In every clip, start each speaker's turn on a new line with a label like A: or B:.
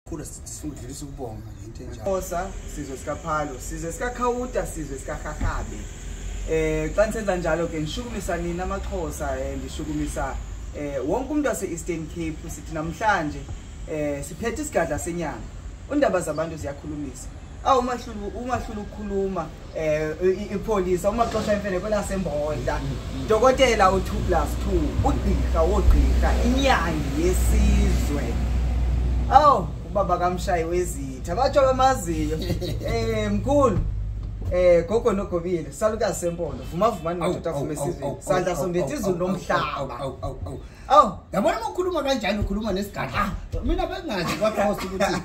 A: Khona sifundisa ukubonga into enjalo.
B: Khosa sizwe sikaphalo, sizwe sikakhawuta, sizwe sikakhahabe. Xa nisenza njalo ke nishukumisa nina amaXhosa ndishukumisa wonke umuntu wase Eastern Cape sithi namhlanje siphethe isigadla senyanga. Undaba zabantu ziyakhulumisa. Umahlulu ukukhuluma ipolisa umaxosha imfene kwela sembonda. Dokotela u2+2 ugqirha wogqirha inyangi yesizwe. Ubaba kamshayi wezitha batsho bamaziyo mkhulu gogo nogobile salukazi sempondo vuma ndoda avume sizwe sandla sombethe izulu lomhlaba
A: yabona ukukhuluma kanjani ukhuluma nesigadla mina bengazi kwaXhosa ukuthi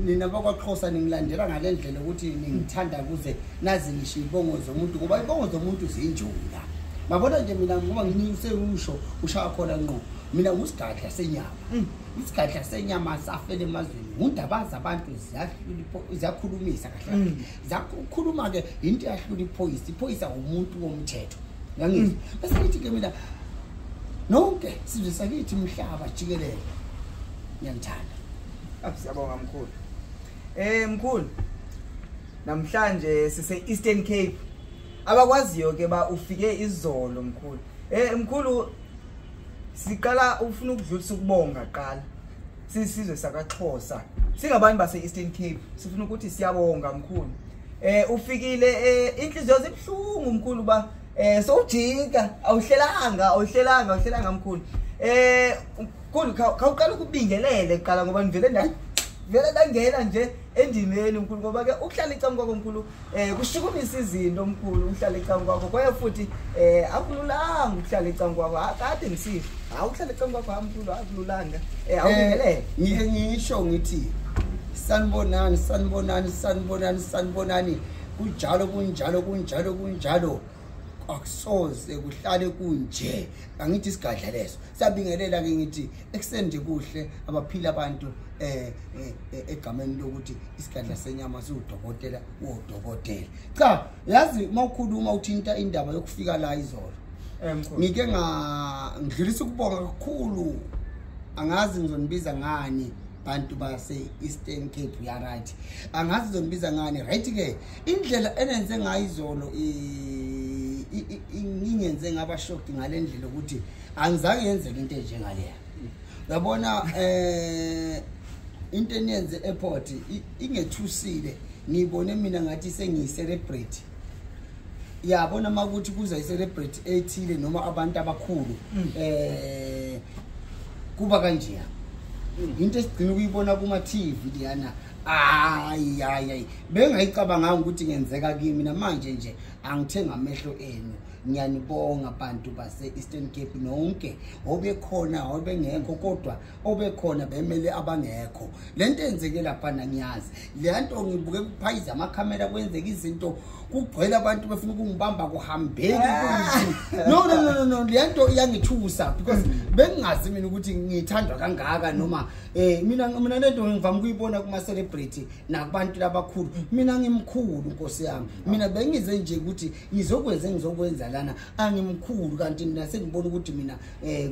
A: nina bakwaXhosa ningilandela ngalendlela ukuthi ningithanda kuze nazi ngisho ibongo zomuntu ngoba ibongo zomuntu zinjula mabona nje mina ngoba nginyuse usho ushaya khona ngqo mina ngusigadla senyama isigadla senyama safele emazweni undabaza abantu ziyakhulumisa kahle zakhuluma ke into yahlula iphoyisa umuntu womthetho ngangizwa bese ngithi ke mina nonke sizwe sakithi umhlaba jikelele ngiyamthanda
B: siyabonga mkhulu mkhulu namhlanje sise Eastern Cape abakwaziyo ke ba ufike izolo mkhulu mkhulu siqala ufuna ukudlulisa ukubonga qala sisizwe sakaXhosa singabantu base Eastern Cape sifuna ukuthi siyabonga mkhulu ufikile inhliziyo zibhlungu mkhulu ba sowujika awuhlelanga mkhulu mkhulu khawuqala ukubingelele qala ngoba nivele ndangena nje endimeni mkhulu ngoba ke ukuhlala icam kwakho mkhulu kushukumisa izinto mkhulu uhlala icam kwakho kwaye futhi akululanga ukuhlala icam kwakho akade ngisihle ukuhlala icam kwakho mkhulu akululanga awubingelele
A: ngike ngisho ngithi sanibonani kunjalo akusoze kuhlale kunje angithi isigadla leso sabingelela ke ngithi eksende kuhle abaphila abantu egameni lokuthi isigadla senyama siwudokotela wodokotela cha yazi mawukhuluma uthinta indaba yokufika la izolo ngike ngidlulisa ukubonga kakhulu angazi ngizonibiza ngani bantu base Eastern Cape ya right angazi ngizonibiza ngani right ke indlela enenze ngayo izolo ngingenze ngaba shocked ngalendlela ukuthi angizange yenzeke into enjengaleya yabona into eniyenze airport ingethusile ngibone mina ngathi sengiyicelebrate yabona makuthi kuza icelebrate ethile noma abantu abakhulu kuba kanje into esigcina ukuyibona kuma TV liyana ayi bengayicabanga ukuthi ngenzeka kimi namanje nje angithenga amehlo enu ngiyanibonga abantu base Eastern Cape nonke obekhona obengekho kodwa obekhona bemele abangekho lento enzeke lapha ngiyazi lento ngibuke kuphayiza amakhamera kwenzeka izinto kugcwele abantu befuna ukungibamba kuhambeki ukuthi no lento iyangithusa because bengingazi mina ukuthi ngithandwa kangaka noma mina lento ngivama ukuyibona kuma celebrity nakubantu labakhulu mina ngimkhulu Nkosi yami mina bengize nje ukuthi ngizokwenza lana angimkhulu kanti mina sengibona ukuthi mina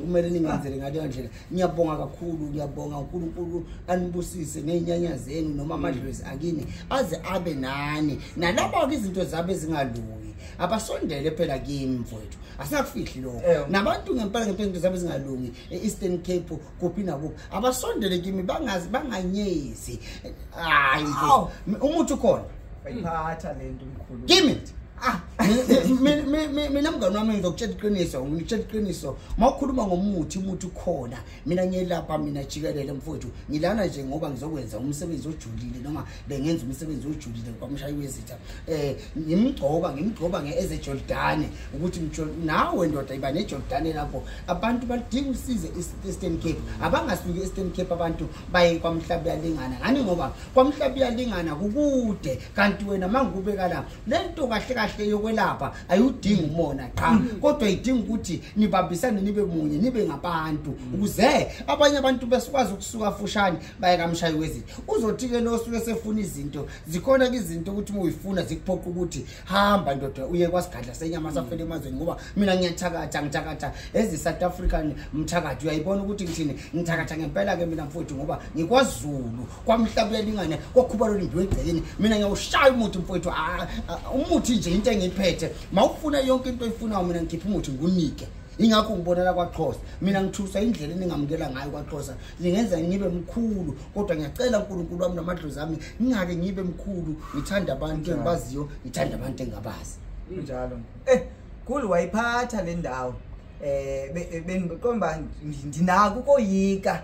A: kumele ningenzele ngaleyo ndlela ngiyabonga kakhulu ngiyabonga uNkulunkulu anibusise nezinyanya zenu noma amadlozi akini aze abe nani nalabo ke izinto zabe zingalungi abasondele phela kimi mfowethu asingakufihli lokho nabantu ngempela into zabe zingalungi eEastern Cape kuphi nakuphi abasondele kimi banganyezi hayi umuthi ukhona
B: bayiphatha lento mkhulu
A: kimi mina mngani wami ngizokutshela iqiniso mawukhuluma ngomuthi ukhona mina ngiyelapha mina jikelele mfowethu ngilana nje ngoba ngizokwenza umsebenzi ojulile noma bengenza umsebenzi ojulile kwamshayi wezitha ngimgcoba ngeeze Jordan ukuthi nawe ndoda iba neJordan lapho abantu badinga usize eEastern Cape abangasuki eEastern Cape abantu baye kwamhlaba yalingana ngani ngoba kwamhlaba yalingana kukude kanti wena mangubeka la lento kahle yokwenza uzokwelapha ayudingi umona cha kodwa idinga ukuthi nibambisane nibe munye nibe ngabantu ukuze abanye abantu besikwazi ukusuka fushane baye kamshayi wezitha uzothi ke lo suke sefuna izinto zikhona izinto ukuthi uyifuna zikuphoqa ukuthi hamba ndoda uye kwasigadla senyama safele emazweni ngoba mina ngiyathakatha ezi South African mthakathi uyayibona ukuthi ngithini ngithakatha ngempela ke mina mfowethu ngoba ngikwaZulu kwamhlaba uyalingana kwakhubalo limbiwe egcekeni mina ngiyawushaya umuthi mfowethu umuthi nje into engiphethe mawufuna yonke into oyifunayo mina ngikhipha umuthi ngunike ingakho ngibonela kwaXhosa mina ngithusa indlela eningamukela ngayo kwaXhosa lingenza ngibe mkhulu kodwa ngiyacela uNkulunkulu wami namadlozi ami ngingake ngibe mkhulu ngithanda abantu engibaziyo ngithanda abantu engabazi
B: njalo khulu wayiphatha le ndawo bengiqomba ndinako ukoyika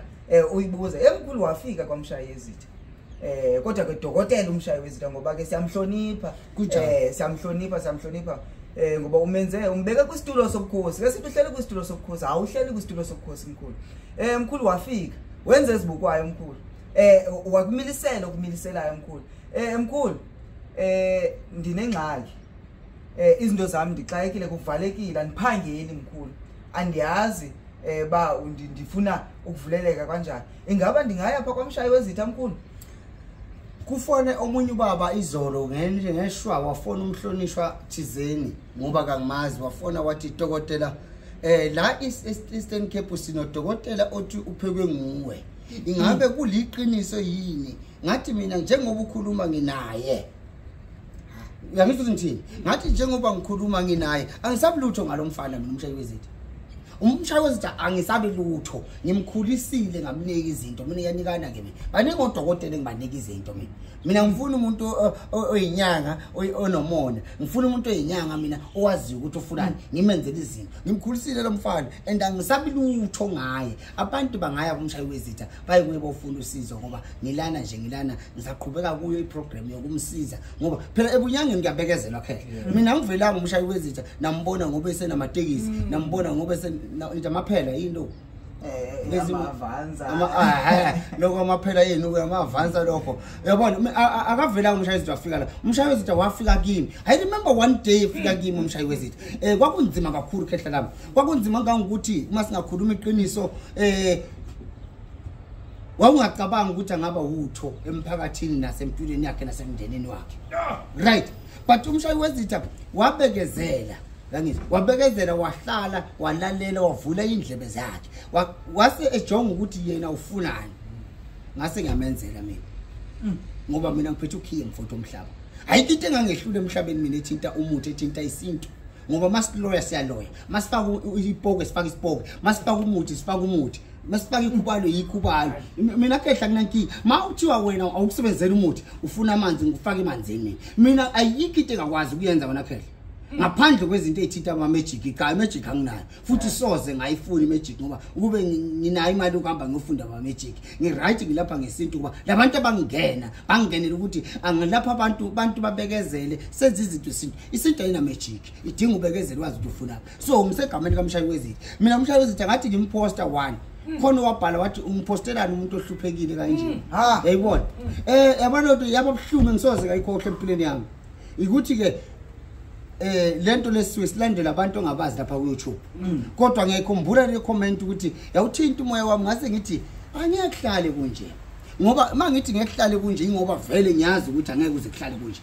B: uyibuza emkhulu wafika kwamshayi wezitha kodwa ke dokotela umshayi wezitha ngoba ke siyamhlonipha siyamhlonipha ngoba umbeke kwisitulo sobukhosi ke sithi uhleli kwisitulo sobukhosi awuhleli kwisitulo sobukhosi mkhulu mkhulu wafika wenze ezibukwayo mkhulu ukumiliselayo mkhulu mkhulu ndinengxaki izinto zami ndixakekile kuvalekile aniphangeli mkhulu andiyazi ba ndifuna ukuvuleleka kanjani ingaba ndingaya pha kwamshayi wezitha mkhulu
A: kufone omunye ubaba izolo ngeshwa wafona umhlonishwa thizeni ngoba kangimazi wafona wathi dokotela la Eastern Cape sino dokotela othi uphekwe nguwe ingabe kuliqiniso yini ngathi mina njengoba ukhuluma nginaye uyangizwa ngithini ngathi njengoba ngikhuluma nginaye angisabi lutho ngalomfana mina umshayi wezitha umshayi wezitha angisabi lutho ngimkhulisile ngamnika izinto mina yanikana ke mina baningi odokotela engibanika izinto mina ngifuna umuntu oyinyanga onomona ngifuna umuntu oyinyanga mina owazi ukuthi ufunani ngimenzele izinto ngimkhulisile lo mfana and angisabi lutho ngaye abantu bangaya kumshayi wezitha baye kuye bofuna usizo ngoba ngilana ngizaqhubeka kuyo iprogram yokumsiza ngoba phela ebunyangeni ngiyabekezela khele mina ngivelanga umshayi wezitha nambona ngoba esenamatekisi nambona ngoba amaphela yini lokho amaphela yini amavansa lokho yabona akavela umshayi wezitha wafika la umshayi wezitha wafika kimi I remember one day ufika kimi umshayi wezitha kwakunzima kakhulu khehla lami kwakunzima ngokuthi uma singakhuluma iqiniso wawungacabanga ukuthi angaba utho emphakathini nasempilweni yakhe nasemndeneni wakhe right but umshayi wezitha wabekezela wabekezela wahlala walalela wavula indlebe zakhe wase ejonga ukuthi yena ufunani ngase ngiyamenzela mina ngoba mina ngiphethe ukhiye mfowethu omhlaba ayikho into engangehlule emhlabeni mina ethinta umuthi ethinta isinto ngoba masiloya siyaloya masifaka ipoke sifaka isipoke masifaka umuthi sifaka umuthi masifaka ikubalo yikhubalo mina khehla kunanki mawuthiwa wena awukusebenzela umuthi ufuna amanzi ngifaka emanzini mina ayikho into engakwazi ukuyenza wena khehla ngaphandle kwezinto ezithinta ama-magic magic anginayo futhi soze ngayifuni i-magic ngoba ukube nginayo imali ukuhamba ngiyofunda ama-magic ngiright ngilapha ngesintu kuba labantu bangenela ukuthi angilapha abantu babekezele senze izinto isinto ayina-magic idinga ubekezele wazi ukuthi ufunaphi so umsegameni kamshayi wezitha mina umshayi wezitha ngathi ngimposta 1 khona wabhala wathi umpostelani umuntu ohluphekile kanje yayibona yabona ukuthi yababuhlungu ngisoze ngayikhohle empilweni yami ukuthi ke lento lesiwe silandela abantu ongabazi lapha ku YouTube kodwa ngiyakhumbula le comment ukuthi yawuthinta umoya wami ngase ngithi angekuhlale kunje ngoba mangithi ngekuhlale kunje ingoba vele ngiyazi ukuthi angeke uze kuhlale kunje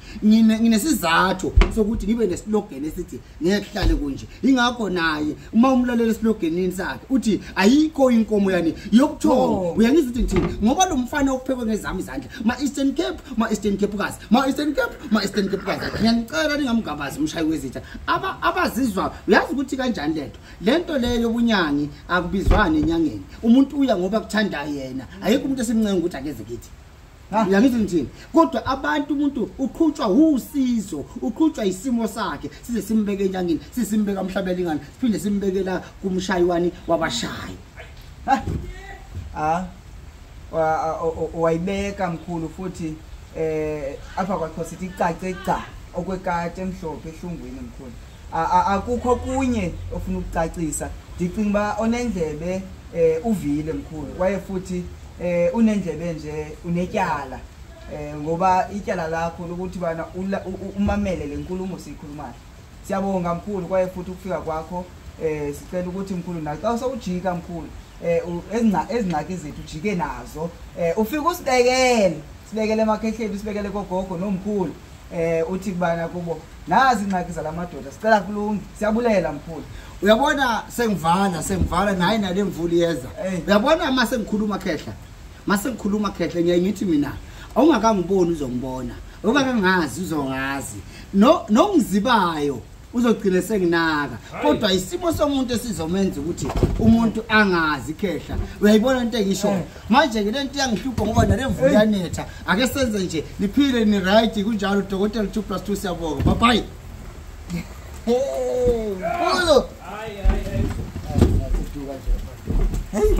A: nginesizathu sokuthi ngibe neslogan esithi ngekuhlale kunje ingakho naye uma umlalela esloganini sakhe uthi ayikho inkomo yani yokuthonga uyangizwa ukuthi ngithini ngoba lo mfana okuphekwe ngezami izandla Eastern Cape kazi Eastern Cape kazi ngiyacela ningamgabazi umshayi wezitha abazizwa uyazi ukuthi kanjani lento leyo bunyangi akubizwane enyangeni umuntu uya ngoba kuthanda yena ayikho umuntu esimncenga ukuthi akeze kithi uyangizwa ngithini kodwa abantu umuntu uqhutshwa usizo uqhutshwa isimo sakhe size simbeke enyangeni sisimbeka emhlabelingana siphinde simbekela kumshayiswani wabashayi
B: wayibeka mkhulu futhi apha kwaXhosa sithi icace okwekati emhlophe ehlungwini mkhulu akukho kunye ofuna ukucacisa ndicinga ba onendlebe uvile mkhulu kwaye futhi unendlebe nje unetyala ngoba ityala lakho lokuthi bana umamele lenkulumo siyikhulumayo Siyabonga mkhulu kwaye futhi ukufika kwakho. Sicela ukuthi mkhulu naxa xa usawujika mkhulu ezingxaki zethu ujike nazo. Ufika sibekele emakhehleni sibekele kogogo nomkhulu. Uthi kubana kubo nazi ingxaki zalamadoda sicela kulungi siyabulela mkhulu.
A: Uyabona sengivala naye nale mvula iyeza. Uyabona mase ngikhuluma khehla ngiyayithi mina awungakangiboni uzongibona. Obakangazi uzongazi. Nongizibayo uzogcina senginaka. Kodwa isimo somuntu esizomenza ukuthi umuntu angazi khehla. Uyayibona into engisho. Manje ke lento yangihlupha ngoba nale mvula yanetha. Ake senze nje niphile ni right kunjalo dokotela 2+2 siyabonga. Bye bye. Hey, Polo. Hey.